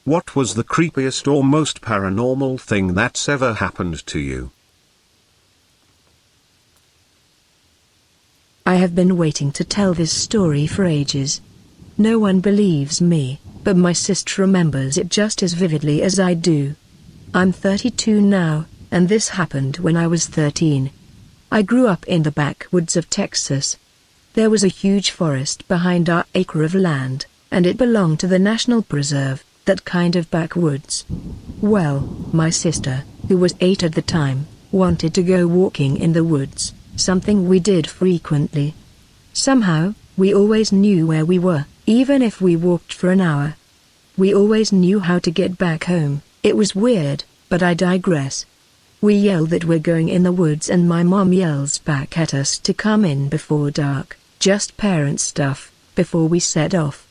What was the creepiest or most paranormal thing that's ever happened to you? I have been waiting to tell this story for ages. No one believes me, but my sister remembers it just as vividly as I do. I'm 32 now, and this happened when I was 13. I grew up in the backwoods of Texas. There was a huge forest behind our acre of land, and it belonged to the National Preserve, that kind of backwoods. Well, my sister, who was 8 at the time, wanted to go walking in the woods, something we did frequently. Somehow, we always knew where we were, even if we walked for an hour. We always knew how to get back home. It was weird, but I digress. We yell that we're going in the woods and my mom yells back at us to come in before dark, just parent stuff, before we set off.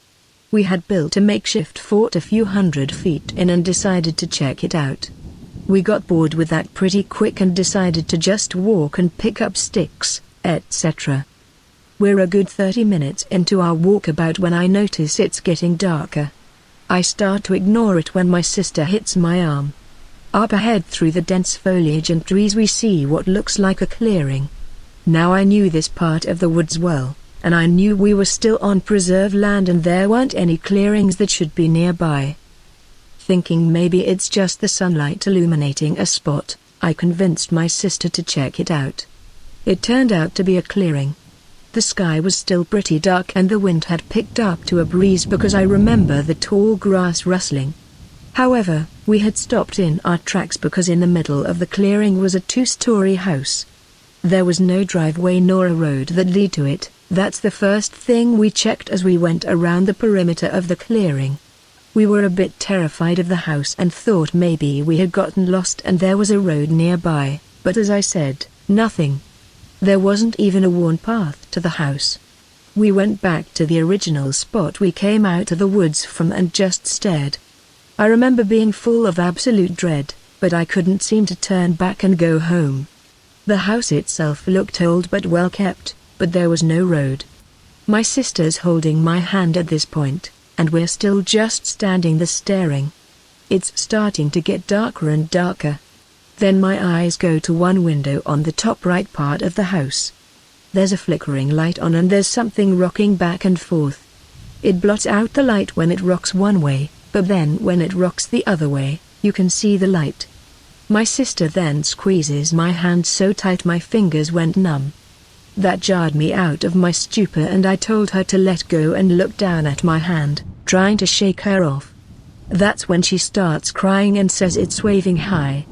We had built a makeshift fort a few hundred feet in and decided to check it out. We got bored with that pretty quick and decided to just walk and pick up sticks, etc. We're a good 30 minutes into our walkabout when I notice it's getting darker. I start to ignore it when my sister hits my arm. Up ahead through the dense foliage and trees we see what looks like a clearing. Now I knew this part of the woods well, and I knew we were still on preserve land and there weren't any clearings that should be nearby. Thinking maybe it's just the sunlight illuminating a spot, I convinced my sister to check it out. It turned out to be a clearing. The sky was still pretty dark and the wind had picked up to a breeze because I remember the tall grass rustling. However, we had stopped in our tracks because in the middle of the clearing was a 2-story house. There was no driveway nor a road that led to it. That's the first thing we checked as we went around the perimeter of the clearing. We were a bit terrified of the house and thought maybe we had gotten lost and there was a road nearby, but as I said, nothing. There wasn't even a worn path to the house. We went back to the original spot we came out of the woods from and just stared. I remember being full of absolute dread, but I couldn't seem to turn back and go home. The house itself looked old but well kept, but there was no road. My sister's holding my hand at this point, and we're still just standing there staring. It's starting to get darker and darker. Then my eyes go to one window on the top right part of the house. There's a flickering light on and there's something rocking back and forth. It blots out the light when it rocks one way, but then when it rocks the other way, you can see the light. My sister then squeezes my hand so tight my fingers went numb. That jarred me out of my stupor and I told her to let go and look down at my hand, trying to shake her off. That's when she starts crying and says it's waving high.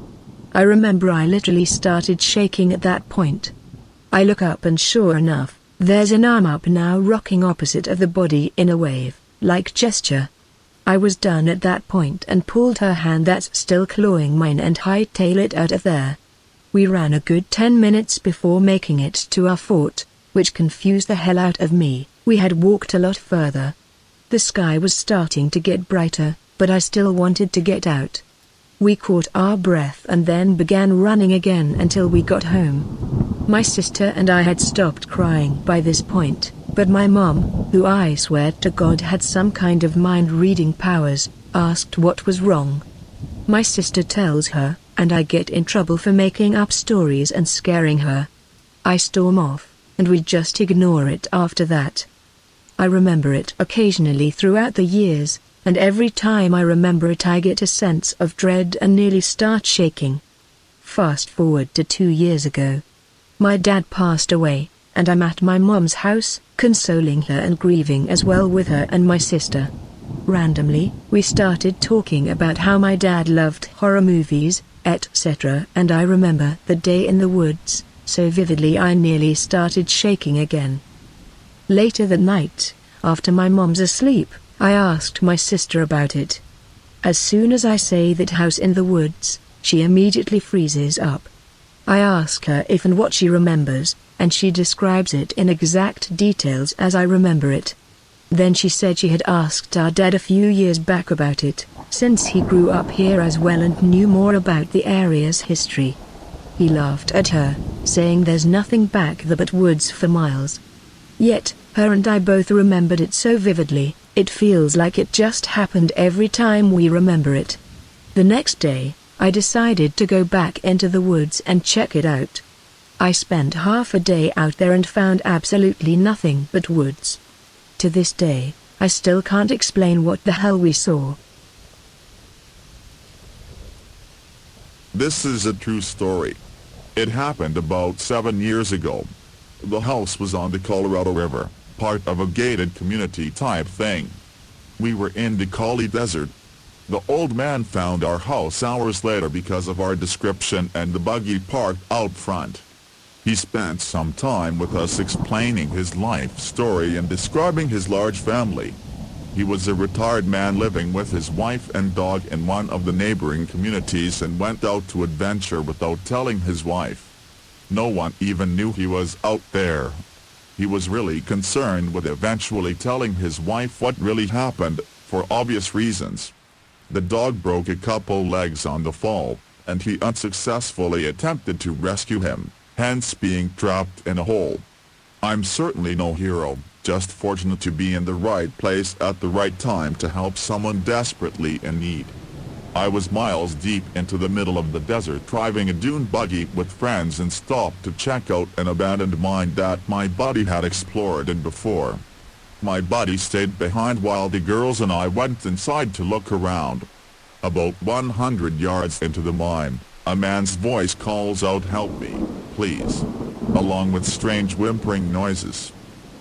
I remember I literally started shaking at that point. I look up and sure enough, there's an arm up now rocking opposite of the body in a wave-like gesture. I was done at that point and pulled her hand that's still clawing mine and hightail it out of there. We ran a good 10 minutes before making it to our fort, which confused the hell out of me. We had walked a lot further. The sky was starting to get brighter, but I still wanted to get out. We caught our breath and then began running again until we got home. My sister and I had stopped crying by this point, but my mom, who I swear to God had some kind of mind-reading powers, asked what was wrong. My sister tells her, and I get in trouble for making up stories and scaring her. I storm off, and we just ignore it after that. I remember it occasionally throughout the years, and every time I remember it I get a sense of dread and nearly start shaking. Fast forward to 2 years ago. My dad passed away, and I'm at my mom's house, consoling her and grieving as well with her and my sister. Randomly, we started talking about how my dad loved horror movies, etc. and I remember the day in the woods, so vividly I nearly started shaking again. Later that night, after my mom's asleep, I asked my sister about it. As soon as I say that house in the woods, she immediately freezes up. I ask her if and what she remembers, and she describes it in exact details as I remember it. Then she said she had asked our dad a few years back about it, since he grew up here as well and knew more about the area's history. He laughed at her, saying there's nothing back there but woods for miles. Yet, her and I both remembered it so vividly, It feels like it just happened every time we remember it. The next day, I decided to go back into the woods and check it out. I spent half a day out there and found absolutely nothing but woods. To this day, I still can't explain what the hell we saw. This is a true story. It happened about 7 years ago. The house was on the Colorado River, part of a gated community type thing. We were in the Collie Desert. The old man found our house hours later because of our description and the buggy parked out front. He spent some time with us explaining his life story and describing his large family. He was a retired man living with his wife and dog in one of the neighboring communities and went out to adventure without telling his wife. No one even knew he was out there. He was really concerned with eventually telling his wife what really happened, for obvious reasons. The dog broke a couple legs on the fall, and he unsuccessfully attempted to rescue him, hence being trapped in a hole. I'm certainly no hero, just fortunate to be in the right place at the right time to help someone desperately in need. I was miles deep into the middle of the desert driving a dune buggy with friends and stopped to check out an abandoned mine that my buddy had explored in before. My buddy stayed behind while the girls and I went inside to look around. About 100 yards into the mine, a man's voice calls out, "Help me, please," along with strange whimpering noises.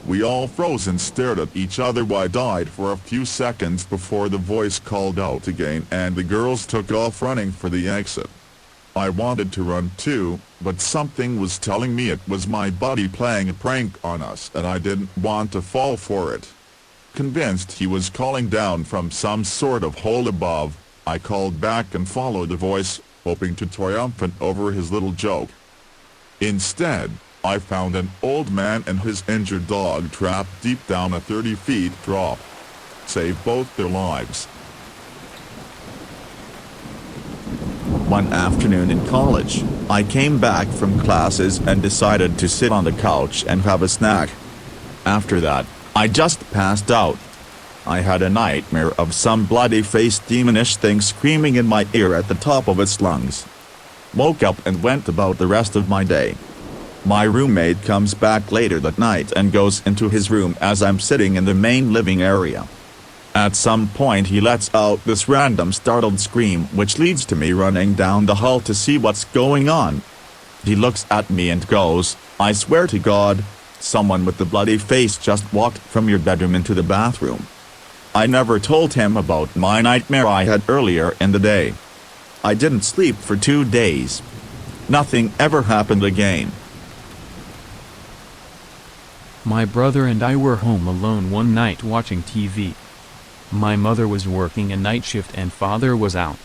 We all froze and stared at each other wide-eyed for a few seconds before the voice called out again and the girls took off running for the exit. I wanted to run too, but something was telling me it was my buddy playing a prank on us and I didn't want to fall for it. Convinced he was calling down from some sort of hole above, I called back and followed the voice, hoping to triumph over his little joke. Instead, I found an old man and his injured dog trapped deep down a 30 feet drop. Saved both their lives. One afternoon in college, I came back from classes and decided to sit on the couch and have a snack. After that, I just passed out. I had a nightmare of some bloody-faced demonish thing screaming in my ear at the top of its lungs. Woke up and went about the rest of my day. My roommate comes back later that night and goes into his room as I'm sitting in the main living area. At some point he lets out this random startled scream which leads to me running down the hall to see what's going on. He looks at me and goes, "I swear to God, someone with the bloody face just walked from your bedroom into the bathroom." I never told him about my nightmare I had earlier in the day. I didn't sleep for 2 days. Nothing ever happened again. My brother and I were home alone one night watching TV. My mother was working a night shift and father was out.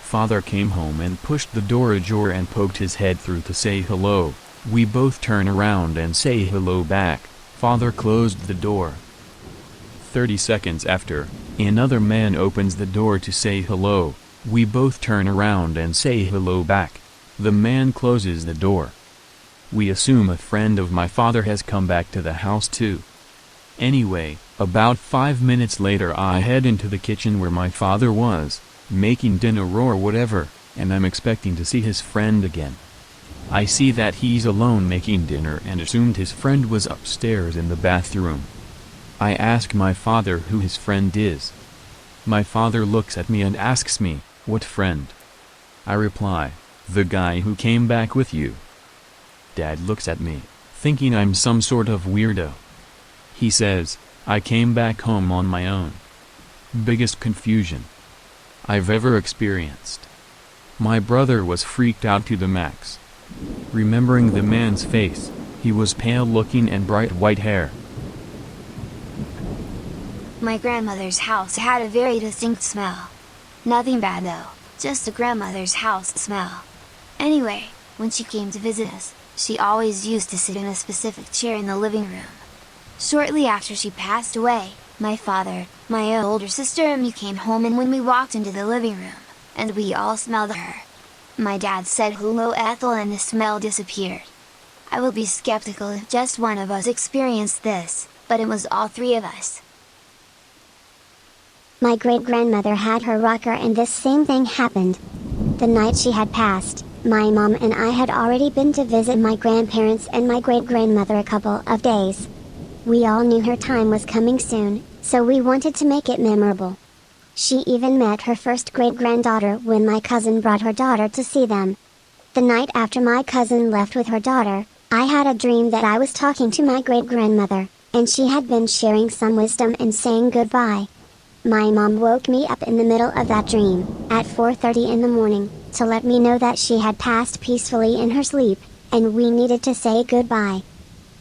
Father came home and pushed the door ajar and poked his head through to say hello. We both turn around and say hello back. Father closed the door. 30 seconds after, another man opens the door to say hello. We both turn around and say hello back. The man closes the door. We assume a friend of my father has come back to the house too. Anyway, about 5 minutes later I head into the kitchen where my father was, making dinner or whatever, and I'm expecting to see his friend again. I see that he's alone making dinner and assumed his friend was upstairs in the bathroom. I ask my father who his friend is. My father looks at me and asks me, "What friend?" I reply, "The guy who came back with you." Dad looks at me, thinking I'm some sort of weirdo. He says, "I came back home on my own." Biggest confusion I've ever experienced. My brother was freaked out to the max. Remembering the man's face, he was pale looking and bright white hair. My grandmother's house had a very distinct smell. Nothing bad though, just a grandmother's house smell. Anyway, when she came to visit us, she always used to sit in a specific chair in the living room. Shortly after she passed away, my father, my older sister and me came home, and when we walked into the living room, and we all smelled her. My dad said hello Ethel and the smell disappeared. I will be skeptical if just one of us experienced this, but it was all three of us. My great-grandmother had her rocker and this same thing happened. The night she had passed, my mom and I had already been to visit my grandparents and my great-grandmother a couple of days. We all knew her time was coming soon, so we wanted to make it memorable. She even met her first great-granddaughter when my cousin brought her daughter to see them. The night after my cousin left with her daughter, I had a dream that I was talking to my great-grandmother, and she had been sharing some wisdom and saying goodbye. My mom woke me up in the middle of that dream, at 4:30 in the morning, to let me know that she had passed peacefully in her sleep, and we needed to say goodbye.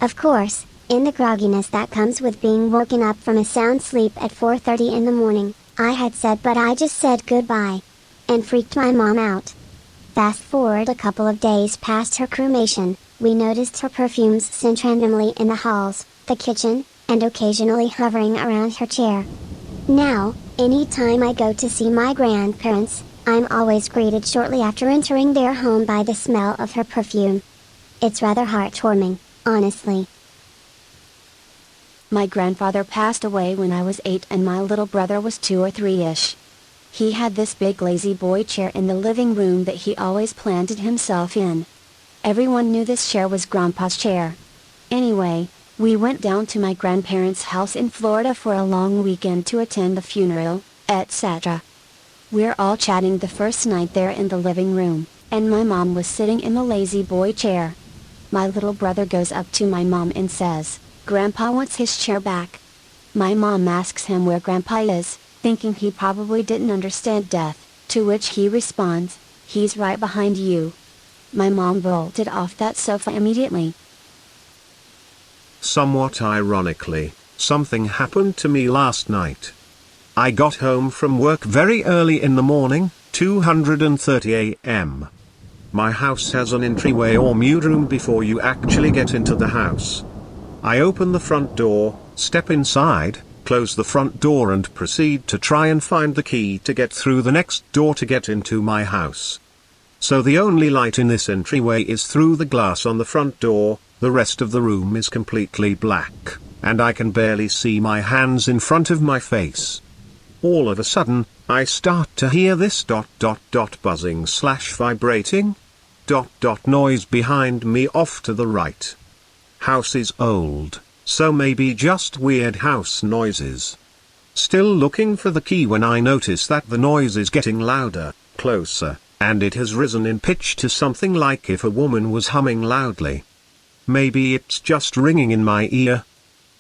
Of course, in the grogginess that comes with being woken up from a sound sleep at 4:30 in the morning, I had said but I just said goodbye. And freaked my mom out. Fast forward a couple of days past her cremation, we noticed her perfumes scent randomly in the halls, the kitchen, and occasionally hovering around her chair. Now, anytime I go to see my grandparents, I'm always greeted shortly after entering their home by the smell of her perfume. It's rather heartwarming, honestly. My grandfather passed away when I was 8 and my little brother was 2 or 3-ish. He had this big lazy boy chair in the living room that he always planted himself in. Everyone knew this chair was Grandpa's chair. Anyway, we went down to my grandparents' house in Florida for a long weekend to attend the funeral, etc. We're all chatting the first night there in the living room, and my mom was sitting in the lazy boy chair. My little brother goes up to my mom and says, "Grandpa wants his chair back." My mom asks him where Grandpa is, thinking he probably didn't understand death, to which he responds, "He's right behind you." My mom bolted off that sofa immediately. Somewhat ironically, something happened to me last night. I got home from work very early in the morning, 2:30 a.m. My house has an entryway or mudroom before you actually get into the house. I open the front door, step inside, close the front door and proceed to try and find the key to get through the next door to get into my house. So the only light in this entryway is through the glass on the front door, the rest of the room is completely black, and I can barely see my hands in front of my face. All of a sudden, I start to hear this buzzing / vibrating noise behind me off to the right. House is old, so maybe just weird house noises. Still looking for the key when I notice that the noise is getting louder, closer, and it has risen in pitch to something like if a woman was humming loudly. Maybe it's just ringing in my ear.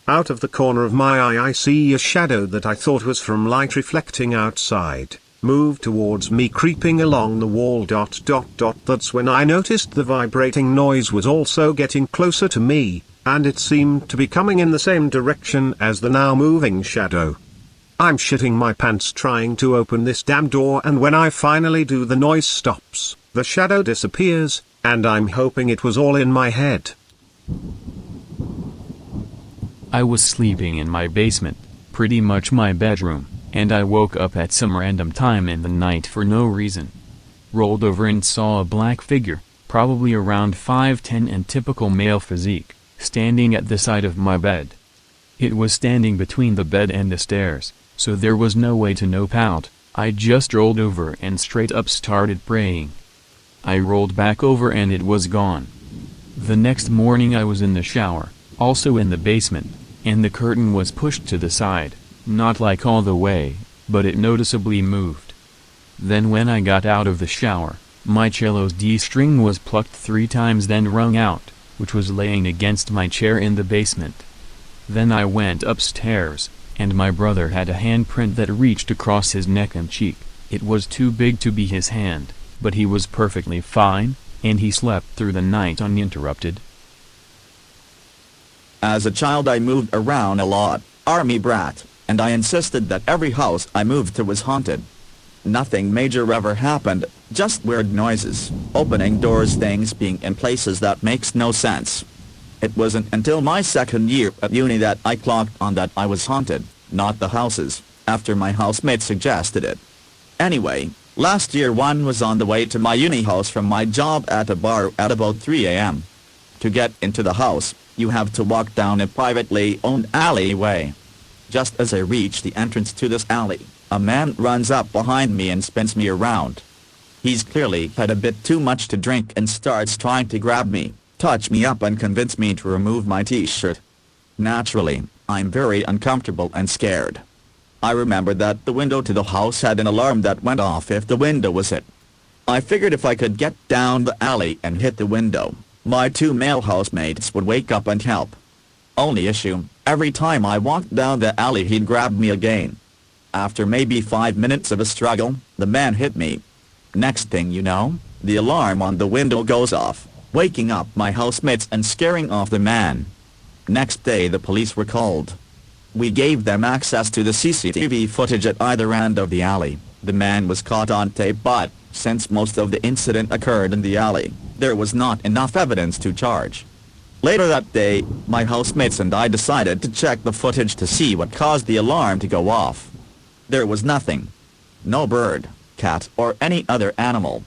Out of the corner of my eye I see a shadow that I thought was from light reflecting outside, move towards me creeping along the wall. That's when I noticed the vibrating noise was also getting closer to me, and it seemed to be coming in the same direction as the now moving shadow. I'm shitting my pants trying to open this damn door, and when I finally do the noise stops, the shadow disappears, and I'm hoping it was all in my head. I was sleeping in my basement, pretty much my bedroom, and I woke up at some random time in the night for no reason. Rolled over and saw a black figure, probably around 5'10" and typical male physique, standing at the side of my bed. It was standing between the bed and the stairs, so there was no way to nope out. I just rolled over and straight up started praying. I rolled back over and it was gone. The next morning I was in the shower, also in the basement, and the curtain was pushed to the side, not like all the way, but it noticeably moved. Then when I got out of the shower, my cello's D string was plucked 3 times then wrung out, which was laying against my chair in the basement. Then I went upstairs, and my brother had a handprint that reached across his neck and cheek. It was too big to be his hand, but he was perfectly fine, and he slept through the night uninterrupted. As a child I moved around a lot, army brat, and I insisted that every house I moved to was haunted. Nothing major ever happened, just weird noises, opening doors, things being in places that makes no sense. It wasn't until my second year at uni that I clocked on that I was haunted, not the houses, after my housemate suggested it. Anyway, last year one was on the way to my uni house from my job at a bar at about 3 a.m. To get into the house, you have to walk down a privately owned alleyway. Just as I reach the entrance to this alley, a man runs up behind me and spins me around. He's clearly had a bit too much to drink and starts trying to grab me, touch me up and convince me to remove my t-shirt. Naturally, I'm very uncomfortable and scared. I remember that the window to the house had an alarm that went off if the window was hit. I figured if I could get down the alley and hit the window, my 2 male housemates would wake up and help. Only issue, every time I walked down the alley he'd grab me again. After maybe 5 minutes of a struggle, the man hit me. Next thing you know, the alarm on the window goes off, waking up my housemates and scaring off the man. Next day the police were called. We gave them access to the CCTV footage at either end of the alley. The man was caught on tape, but, since most of the incident occurred in the alley, there was not enough evidence to charge. Later that day, my housemates and I decided to check the footage to see what caused the alarm to go off. There was nothing. No bird, cat, or any other animal.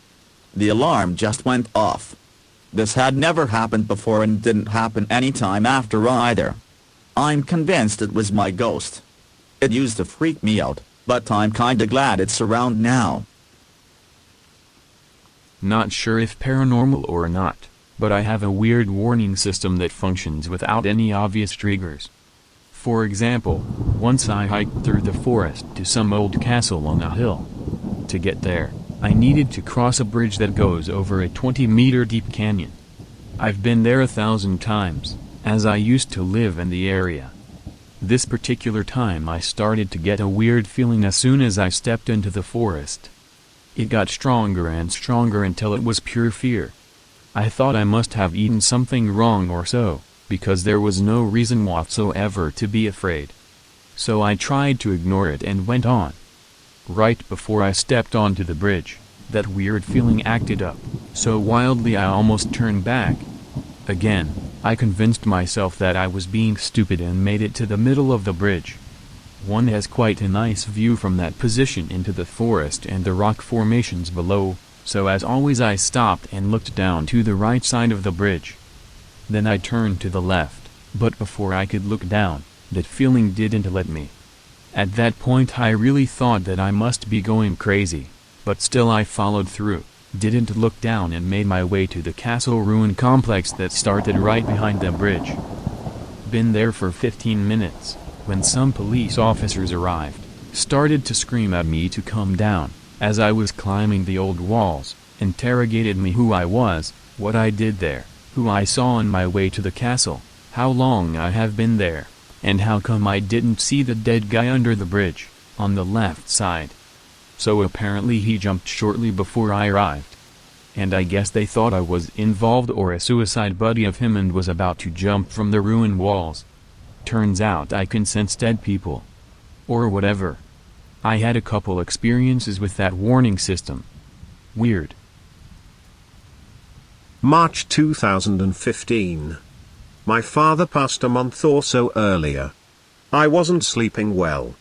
The alarm just went off. This had never happened before and didn't happen any time after either. I'm convinced it was my ghost. It used to freak me out, but I'm kinda glad it's around now. Not sure if paranormal or not, but I have a weird warning system that functions without any obvious triggers. For example, once I hiked through the forest to some old castle on a hill. To get there, I needed to cross a bridge that goes over a 20-meter deep canyon. I've been there 1,000 times, as I used to live in the area. This particular time I started to get a weird feeling as soon as I stepped into the forest. It got stronger and stronger until it was pure fear. I thought I must have eaten something wrong or so, because there was no reason whatsoever to be afraid. So I tried to ignore it and went on. Right before I stepped onto the bridge, that weird feeling acted up, so wildly I almost turned back. Again, I convinced myself that I was being stupid and made it to the middle of the bridge. One has quite a nice view from that position into the forest and the rock formations below, so as always I stopped and looked down to the right side of the bridge. Then I turned to the left, but before I could look down, that feeling didn't let me. At that point I really thought that I must be going crazy, but still I followed through, didn't look down and made my way to the castle ruin complex that started right behind the bridge. Been there for 15 minutes, when some police officers arrived, started to scream at me to come down, as I was climbing the old walls, interrogated me who I was, what I did there, who I saw on my way to the castle, how long I have been there, and how come I didn't see the dead guy under the bridge, on the left side. So apparently he jumped shortly before I arrived. And I guess they thought I was involved or a suicide buddy of him and was about to jump from the ruined walls. Turns out I can sense dead people. Or whatever. I had a couple experiences with that warning system. Weird. March 2015. My father passed a month or so earlier. I wasn't sleeping well.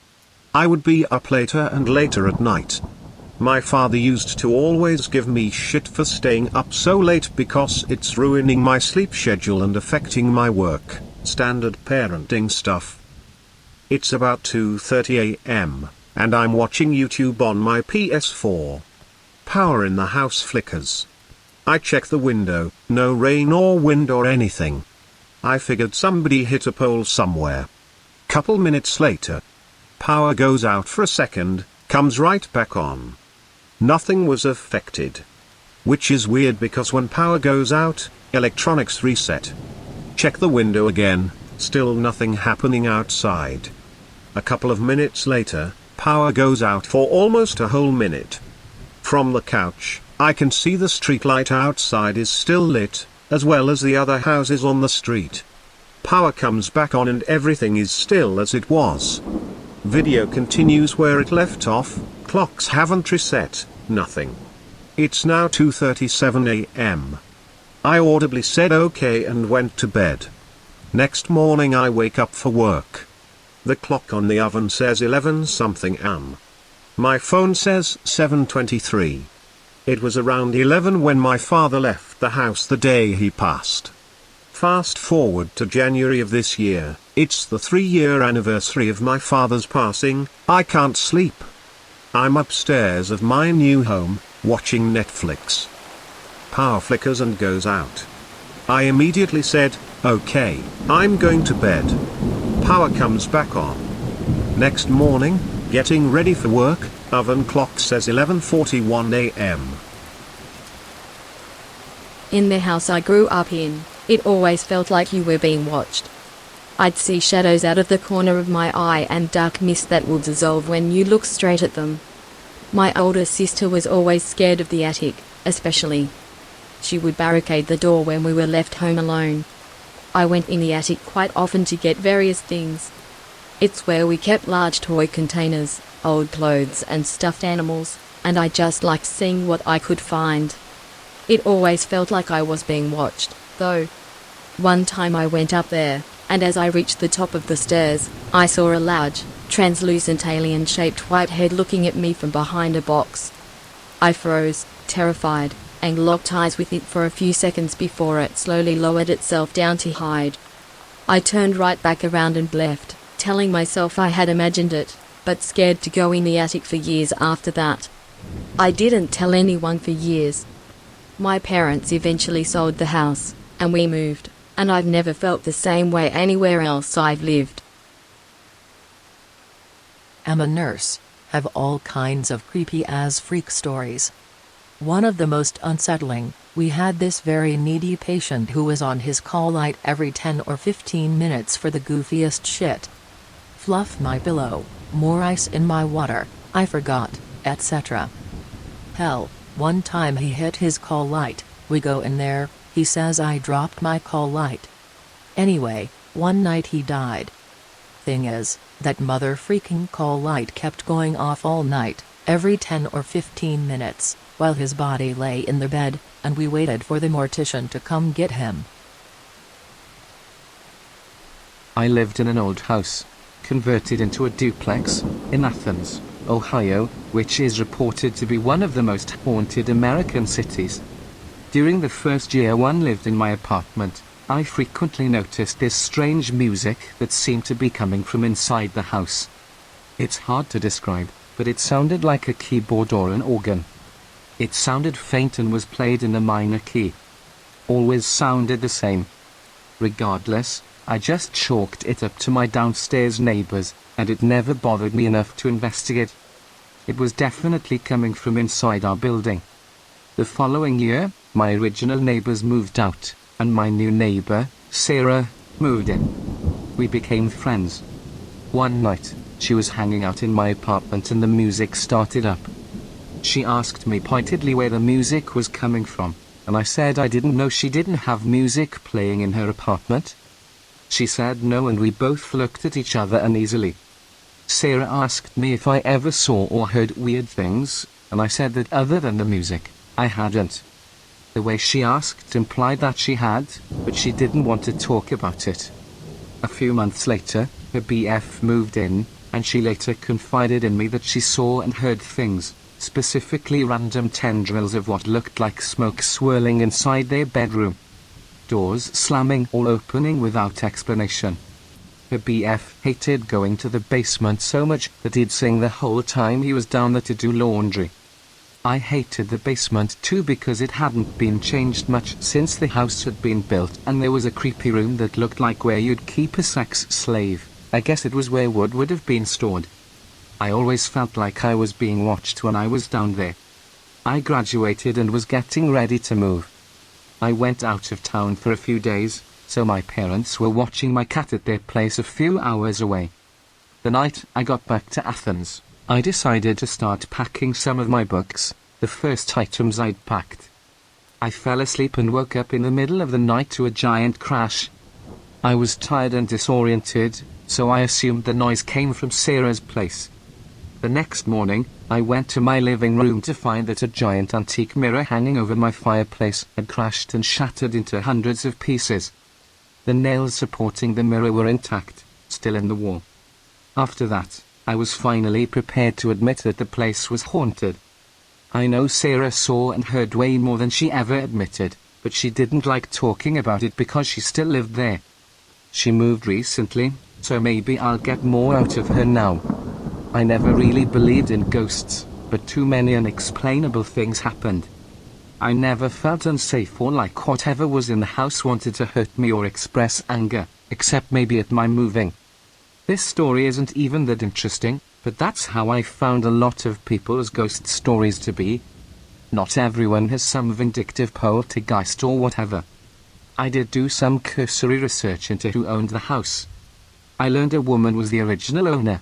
I would be up later and later at night. My father used to always give me shit for staying up so late because it's ruining my sleep schedule and affecting my work, standard parenting stuff. It's about 2:30 a.m., and I'm watching YouTube on my PS4. Power in the house flickers. I check the window, no rain or wind or anything. I figured somebody hit a pole somewhere. Couple minutes later, power goes out for a second, comes right back on. Nothing was affected. Which is weird because when power goes out, electronics reset. Check the window again, still nothing happening outside. A couple of minutes later, power goes out for almost a whole minute. From the couch, I can see the streetlight outside is still lit, as well as the other houses on the street. Power comes back on and everything is still as it was. Video continues where it left off, clocks haven't reset, nothing. It's now 2:37 a.m. I audibly said okay and went to bed. Next morning I wake up for work. The clock on the oven says 11 something am. My phone says 7:23. It was around 11 when my father left the house the day he passed. Fast forward to January of this year, it's the 3-year anniversary of my father's passing. I can't sleep. I'm upstairs of my new home, watching Netflix. Power flickers and goes out. I immediately said, okay, I'm going to bed. Power comes back on. Next morning, getting ready for work, oven clock says 11:41 a.m. In the house I grew up in, it always felt like you were being watched. I'd see shadows out of the corner of my eye and dark mist that would dissolve when you looked straight at them. My older sister was always scared of the attic, especially. She would barricade the door when we were left home alone. I went in the attic quite often to get various things. It's where we kept large toy containers, old clothes and stuffed animals, and I just liked seeing what I could find. It always felt like I was being watched, though. One time I went up there, and as I reached the top of the stairs, I saw a large, translucent alien-shaped white head looking at me from behind a box. I froze, terrified, and locked eyes with it for a few seconds before it slowly lowered itself down to hide. I turned right back around and left, telling myself I had imagined it, but scared to go in the attic for years after that. I didn't tell anyone for years. My parents eventually sold the house, and we moved, and I've never felt the same way anywhere else I've lived. I'm a nurse, have all kinds of creepy-as freak stories. One of the most unsettling, we had this very needy patient who was on his call light every 10 or 15 minutes for the goofiest shit. Fluff my pillow, more ice in my water, I forgot, etc. Hell, one time he hit his call light, we go in there, he says I dropped my call light. Anyway, one night he died. Thing is, that mother freaking call light kept going off all night, every 10 or 15 minutes, while his body lay in the bed, and we waited for the mortician to come get him. I lived in an old house, converted into a duplex, in Athens, Ohio, which is reported to be one of the most haunted American cities. During the first year one lived in my apartment, I frequently noticed this strange music that seemed to be coming from inside the house. It's hard to describe, but it sounded like a keyboard or an organ. It sounded faint and was played in a minor key. Always sounded the same. Regardless, I just chalked it up to my downstairs neighbors, and it never bothered me enough to investigate. It was definitely coming from inside our building. The following year, my original neighbors moved out, and my new neighbor, Sarah, moved in. We became friends. One night, she was hanging out in my apartment and the music started up. She asked me pointedly where the music was coming from, and I said I didn't know she didn't have music playing in her apartment. She said no, and we both looked at each other uneasily. Sarah asked me if I ever saw or heard weird things, and I said that other than the music, I hadn't. The way she asked implied that she had, but she didn't want to talk about it. A few months later, her BF moved in, and she later confided in me that she saw and heard things, specifically random tendrils of what looked like smoke swirling inside their bedroom. Doors slamming or opening without explanation. Her BF hated going to the basement so much that he'd sing the whole time he was down there to do laundry. I hated the basement too because it hadn't been changed much since the house had been built, and there was a creepy room that looked like where you'd keep a sex slave. I guess it was where wood would have been stored. I always felt like I was being watched when I was down there. I graduated and was getting ready to move. I went out of town for a few days, so my parents were watching my cat at their place a few hours away. The night I got back to Athens, I decided to start packing some of my books, the first items I'd packed. I fell asleep and woke up in the middle of the night to a giant crash. I was tired and disoriented, so I assumed the noise came from Sarah's place. The next morning, I went to my living room to find that a giant antique mirror hanging over my fireplace had crashed and shattered into hundreds of pieces. The nails supporting the mirror were intact, still in the wall. After that, I was finally prepared to admit that the place was haunted. I know Sarah saw and heard way more than she ever admitted, but she didn't like talking about it because she still lived there. She moved recently, so maybe I'll get more out of her now. I never really believed in ghosts, but too many unexplainable things happened. I never felt unsafe or like whatever was in the house wanted to hurt me or express anger, except maybe at my moving. This story isn't even that interesting, but that's how I found a lot of people's ghost stories to be. Not everyone has some vindictive poltergeist or whatever. I did do some cursory research into who owned the house. I learned a woman was the original owner.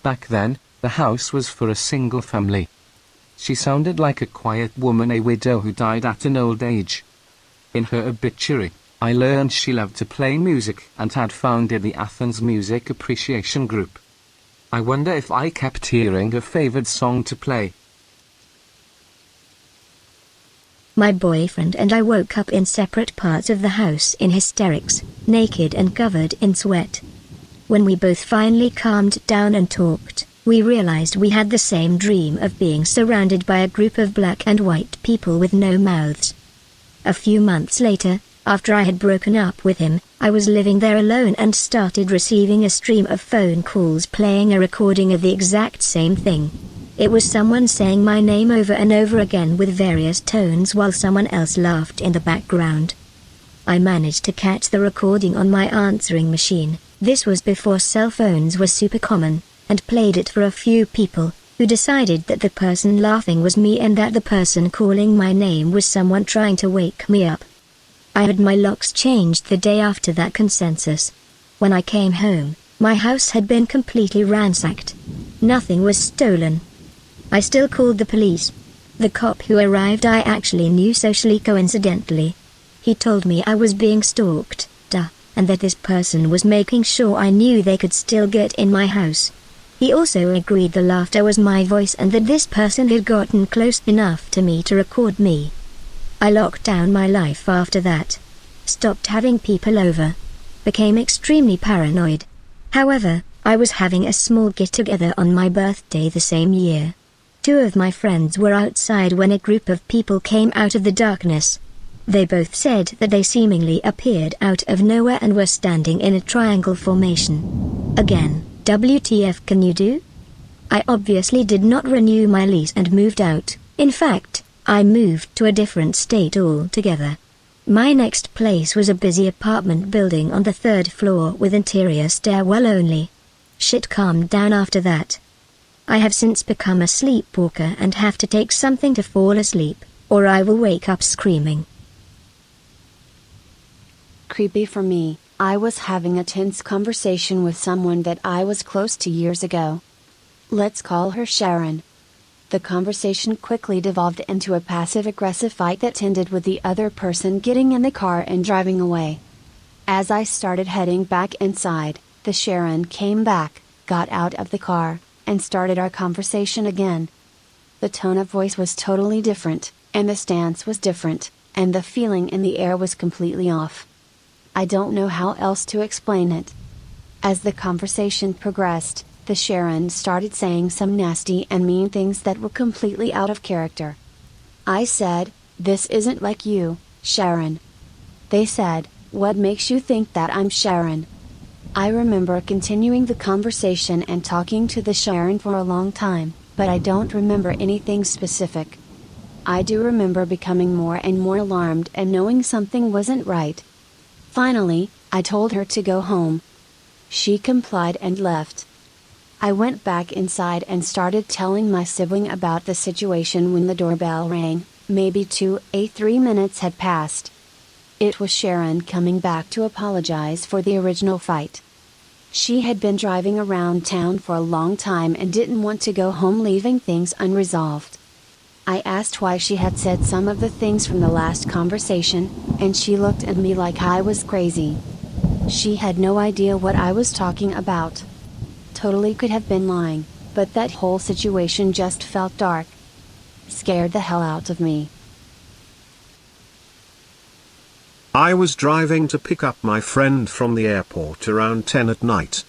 Back then, the house was for a single family. She sounded like a quiet woman, a widow who died at an old age. In her obituary, I learned she loved to play music and had founded the Athens Music Appreciation Group. I wonder if I kept hearing her favorite song to play. My boyfriend and I woke up in separate parts of the house in hysterics, naked and covered in sweat. When we both finally calmed down and talked, we realized we had the same dream of being surrounded by a group of black and white people with no mouths. A few months later, after I had broken up with him, I was living there alone and started receiving a stream of phone calls playing a recording of the exact same thing. It was someone saying my name over and over again with various tones while someone else laughed in the background. I managed to catch the recording on my answering machine. This was before cell phones were super common, and played it for a few people, who decided that the person laughing was me and that the person calling my name was someone trying to wake me up. I had my locks changed the day after that consensus. When I came home, my house had been completely ransacked. Nothing was stolen. I still called the police. The cop who arrived I actually knew socially coincidentally. He told me I was being stalked, and that this person was making sure I knew they could still get in my house. He also agreed the laughter was my voice and that this person had gotten close enough to me to record me. I locked down my life after that. Stopped having people over. Became extremely paranoid. However, I was having a small get-together on my birthday the same year. 2 of my friends were outside when a group of people came out of the darkness. They both said that they seemingly appeared out of nowhere and were standing in a triangle formation. Again, WTF can you do? I obviously did not renew my lease and moved out. In fact, I moved to a different state altogether. My next place was a busy apartment building on the 3rd floor with interior stairwell only. Shit calmed down after that. I have since become a sleepwalker and have to take something to fall asleep, or I will wake up screaming. Creepy for me, I was having a tense conversation with someone that I was close to years ago. Let's call her Sharon. The conversation quickly devolved into a passive-aggressive fight that ended with the other person getting in the car and driving away. As I started heading back inside, the Sharon came back, got out of the car, and started our conversation again. The tone of voice was totally different, and the stance was different, and the feeling in the air was completely off. I don't know how else to explain it. As the conversation progressed, the Sharon started saying some nasty and mean things that were completely out of character. I said, "This isn't like you, Sharon." They said, "What makes you think that I'm Sharon?" I remember continuing the conversation and talking to the Sharon for a long time, but I don't remember anything specific. I do remember becoming more and more alarmed and knowing something wasn't right. Finally, I told her to go home. She complied and left. I went back inside and started telling my sibling about the situation when the doorbell rang. Maybe 2-3 minutes had passed. It was Sharon coming back to apologize for the original fight. She had been driving around town for a long time and didn't want to go home, leaving things unresolved. I asked why she had said some of the things from the last conversation, and she looked at me like I was crazy. She had no idea what I was talking about. Totally could have been lying, but that whole situation just felt dark. Scared the hell out of me. I was driving to pick up my friend from the airport around 10 at night.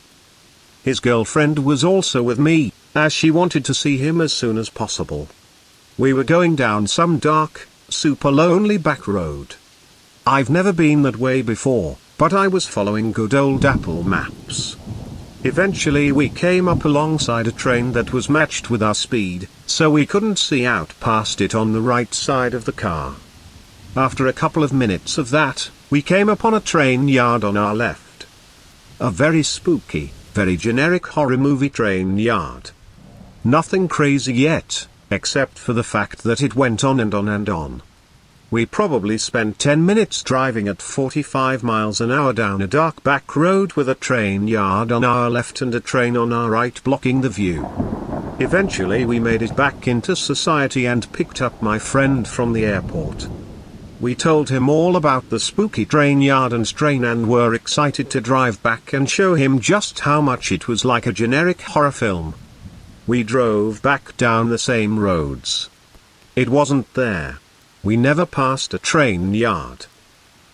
His girlfriend was also with me, as she wanted to see him as soon as possible. We were going down some dark, super lonely back road. I've never been that way before, but I was following good old Apple Maps. Eventually we came up alongside a train that was matched with our speed, so we couldn't see out past it on the right side of the car. After a couple of minutes of that, we came upon a train yard on our left. A very spooky, very generic horror movie train yard. Nothing crazy yet, except for the fact that it went on and on and on. We probably spent 10 minutes driving at 45 miles an hour down a dark back road with a train yard on our left and a train on our right blocking the view. Eventually we made it back into society and picked up my friend from the airport. We told him all about the spooky train yard and train and were excited to drive back and show him just how much it was like a generic horror film. We drove back down the same roads. It wasn't there. We never passed a train yard.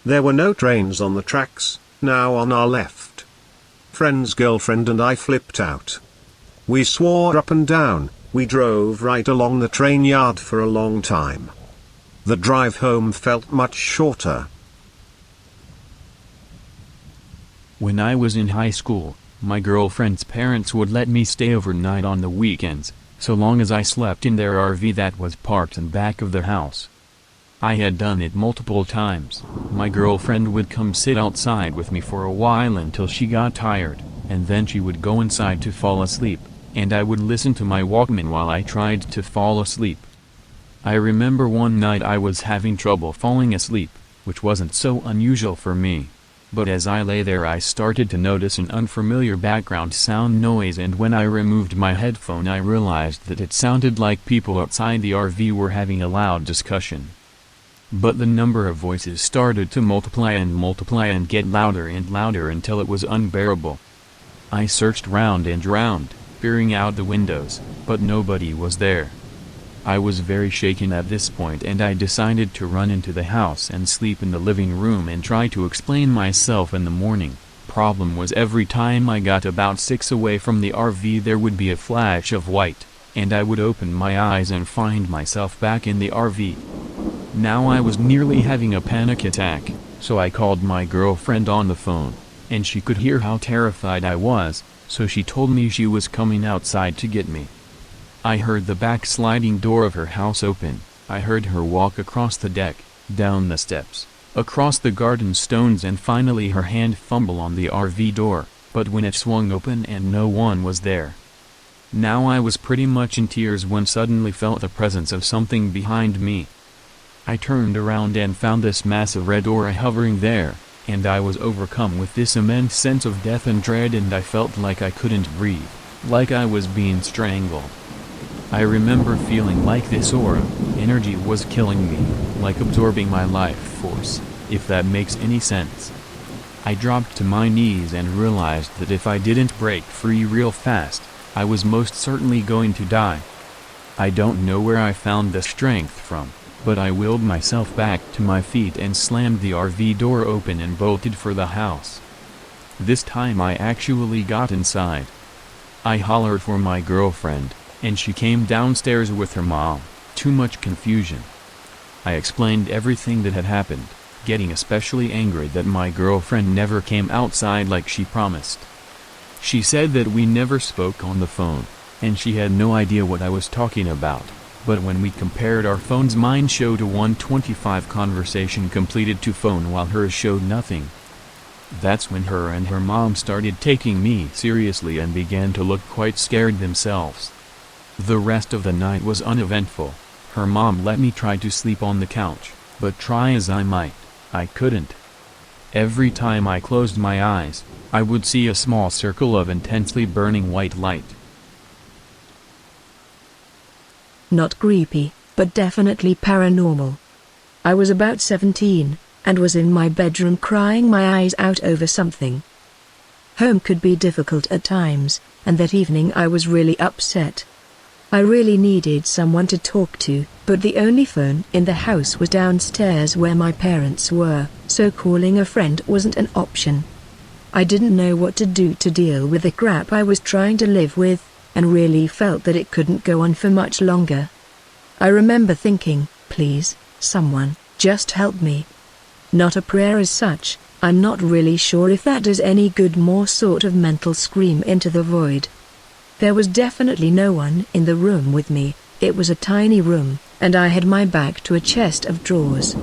There were no trains on the tracks, now on our left. Friend's girlfriend and I flipped out. We swore up and down, we drove right along the train yard for a long time. The drive home felt much shorter. When I was in high school, my girlfriend's parents would let me stay overnight on the weekends, so long as I slept in their RV that was parked in back of the house. I had done it multiple times. My girlfriend would come sit outside with me for a while until she got tired, and then she would go inside to fall asleep, and I would listen to my Walkman while I tried to fall asleep. I remember one night I was having trouble falling asleep, which wasn't so unusual for me. But as I lay there I started to notice an unfamiliar background sound noise, and when I removed my headphone I realized that it sounded like people outside the RV were having a loud discussion. But the number of voices started to multiply and get louder and louder until it was unbearable. I searched round and round, peering out the windows, but nobody was there. I was very shaken at this point and I decided to run into the house and sleep in the living room and try to explain myself in the morning. Problem was, every time I got about 6 away from the RV there would be a flash of white, and I would open my eyes and find myself back in the RV. Now I was nearly having a panic attack, so I called my girlfriend on the phone, and she could hear how terrified I was, so she told me she was coming outside to get me. I heard the back sliding door of her house open, I heard her walk across the deck, down the steps, across the garden stones, and finally her hand fumble on the RV door, but when it swung open and no one was there. Now I was pretty much in tears when suddenly felt the presence of something behind me. I turned around and found this massive red aura hovering there, and I was overcome with this immense sense of death and dread, and I felt like I couldn't breathe, like I was being strangled. I remember feeling like this aura, energy was killing me, like absorbing my life force, if that makes any sense. I dropped to my knees and realized that if I didn't break free real fast, I was most certainly going to die. I don't know where I found the strength from, but I willed myself back to my feet and slammed the RV door open and bolted for the house. This time I actually got inside. I hollered for my girlfriend, and she came downstairs with her mom. Too much confusion. I explained everything that had happened, getting especially angry that my girlfriend never came outside like she promised. She said that we never spoke on the phone, and she had no idea what I was talking about, but when we compared our phones, mine showed a 125 conversation completed to phone while hers showed nothing. That's when her and her mom started taking me seriously and began to look quite scared themselves. The rest of the night was uneventful. Her mom let me try to sleep on the couch, but try as I might, I couldn't. Every time I closed my eyes, I would see a small circle of intensely burning white light. Not creepy, but definitely paranormal. I was about 17, and was in my bedroom crying my eyes out over something. Home could be difficult at times, and that evening I was really upset. I really needed someone to talk to, but the only phone in the house was downstairs where my parents were, so calling a friend wasn't an option. I didn't know what to do to deal with the crap I was trying to live with, and really felt that it couldn't go on for much longer. I remember thinking, please, someone, just help me. Not a prayer as such. I'm not really sure if that does any good, more sort of mental scream into the void. There was definitely no one in the room with me. It was a tiny room, and I had my back to a chest of drawers.